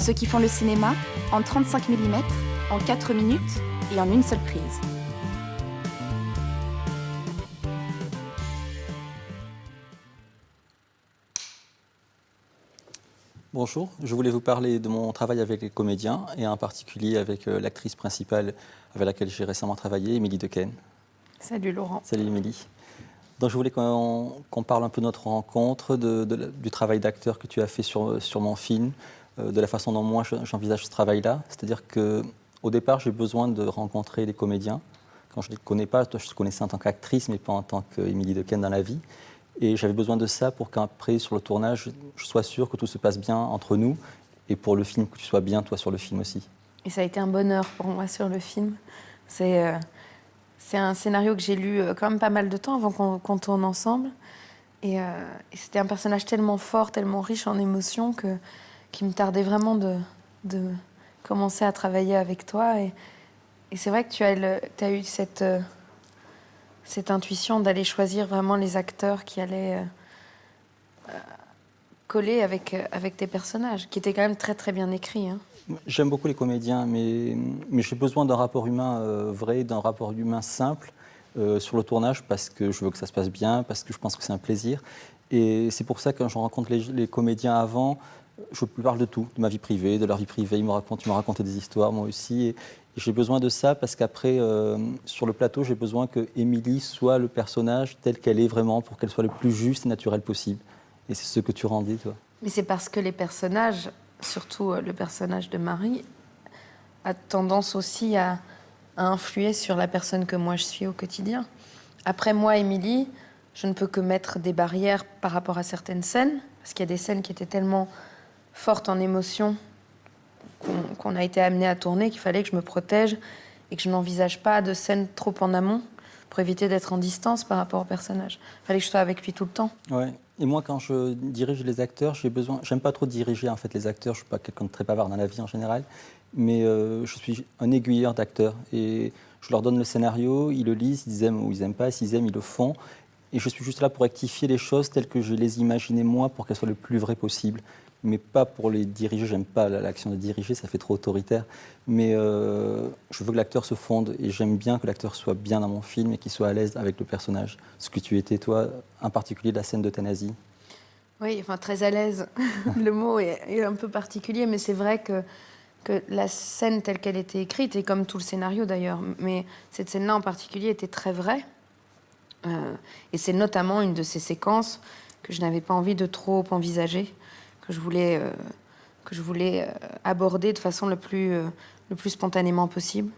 Ceux qui font le cinéma en 35 mm, en 4 minutes et en une seule prise. Bonjour, je voulais vous parler de mon travail avec les comédiens et en particulier avec l'actrice principale avec laquelle j'ai récemment travaillé, Émilie Dequesne. Salut Laurent. Salut Émilie. Donc je voulais qu'on parle un peu de notre rencontre, du travail d'acteur que tu as fait sur mon film, de la façon dont moi j'envisage ce travail-là. C'est-à-dire qu'au départ, j'ai besoin de rencontrer les comédiens. Quand je ne les connais pas, toi je te connaissais en tant qu'actrice, mais pas en tant qu'Émilie Dequesne dans la vie. Et j'avais besoin de ça pour qu'après, sur le tournage, je sois sûr que tout se passe bien entre nous et pour le film, que tu sois bien, toi, sur le film aussi. Et ça a été un bonheur pour moi sur le film. C'est un scénario que j'ai lu quand même pas mal de temps avant qu'on tourne ensemble. Et c'était un personnage tellement fort, tellement riche en émotions qu'il me tardait vraiment de commencer à travailler avec toi. Et c'est vrai que tu as eu cette intuition d'aller choisir vraiment les acteurs qui allaient coller avec tes personnages, qui étaient quand même très très bien écrits. Hein. J'aime beaucoup les comédiens, mais j'ai besoin d'un rapport humain vrai, d'un rapport humain simple sur le tournage parce que je veux que ça se passe bien, parce que je pense que c'est un plaisir. Et c'est pour ça que quand je rencontre les comédiens avant, je parle de tout, de ma vie privée, de leur vie privée. Ils me racontent des histoires, moi aussi. Et j'ai besoin de ça parce qu'après, sur le plateau, j'ai besoin que Émilie soit le personnage tel qu'elle est vraiment pour qu'elle soit le plus juste et naturel possible. Et c'est ce que tu rendis, toi. Mais c'est parce que les personnages, surtout le personnage de Marie, a tendance aussi à influer sur la personne que moi je suis au quotidien. Après moi, Émilie, je ne peux que mettre des barrières par rapport à certaines scènes, parce qu'il y a des scènes qui étaient tellement fortes en émotion qu'on a été amené à tourner, qu'il fallait que je me protège et que je n'envisage pas de scène trop en amont pour éviter d'être en distance par rapport au personnage. Il fallait que je sois avec lui tout le temps. Ouais. Et moi, quand je dirige les acteurs, j'aime pas trop diriger en fait les acteurs. Je suis pas quelqu'un de très bavard dans la vie en général, mais je suis un aiguilleur d'acteurs et je leur donne le scénario, ils le lisent, ils aiment ou ils aiment pas, s'ils aiment, ils le font. Et je suis juste là pour rectifier les choses telles que je les imaginais moi pour qu'elles soient le plus vraies possible. Mais pas pour les diriger, j'aime pas l'action de diriger, ça fait trop autoritaire. Mais je veux que l'acteur se fonde et j'aime bien que l'acteur soit bien dans mon film et qu'il soit à l'aise avec le personnage. Ce que tu étais, toi, en particulier de la scène d'euthanasie. Oui, enfin très à l'aise. Le mot est un peu particulier, mais c'est vrai que la scène telle qu'elle était écrite, et comme tout le scénario d'ailleurs, mais cette scène-là en particulier était très vraie. Et c'est notamment une de ces séquences que je n'avais pas envie de trop envisager, que je voulais aborder de façon le plus spontanément possible.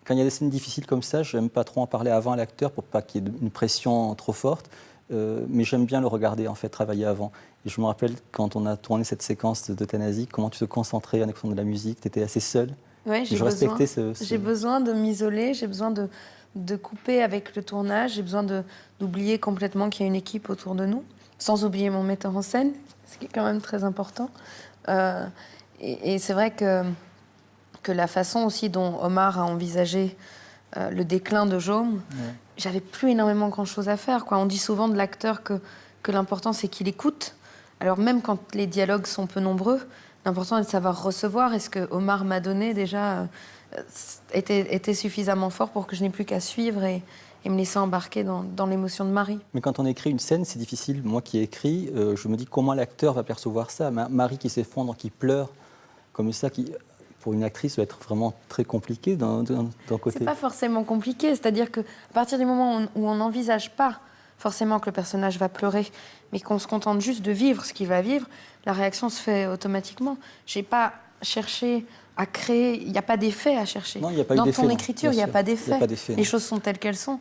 Quand il y a des scènes difficiles comme ça, j'aime pas trop en parler avant à l'acteur pour pas qu'il y ait une pression trop forte, mais j'aime bien le regarder en fait, travailler avant. Et je me rappelle quand on a tourné cette séquence d'euthanasie, comment tu te concentrais en écoutant de la musique, tu étais assez seule. Oui, j'ai besoin de m'isoler, j'ai besoin de couper avec le tournage, j'ai besoin d'oublier complètement qu'il y a une équipe autour de nous, sans oublier mon metteur en scène, ce qui est quand même très important. Et c'est vrai que la façon aussi dont Omar a envisagé le déclin de Jaume, j'avais plus énormément grand-chose à faire, quoi. On dit souvent de l'acteur que l'important, c'est qu'il écoute. Alors même quand les dialogues sont peu nombreux, l'important est de savoir recevoir. Et ce que Omar m'a donné déjà était suffisamment fort pour que je n'ai plus qu'à suivre et me laisser embarquer dans l'émotion de Marie. Mais quand on écrit une scène, c'est difficile. Moi qui écris, je me dis comment l'acteur va percevoir ça. Marie qui s'effondre, qui pleure, comme ça, pour une actrice, ça va être vraiment très compliqué d'un côté. C'est pas forcément compliqué. C'est-à-dire qu'à partir du moment où on n'envisage pas forcément que le personnage va pleurer, mais qu'on se contente juste de vivre ce qu'il va vivre, la réaction se fait automatiquement. J'ai pas cherché à créer, il n'y a pas d'effet à chercher. Non, il n'y a pas eu dans d'effet. Dans ton écriture, il n'y a pas d'effet. Il n'y a pas d'effet. Les choses sont telles qu'elles sont.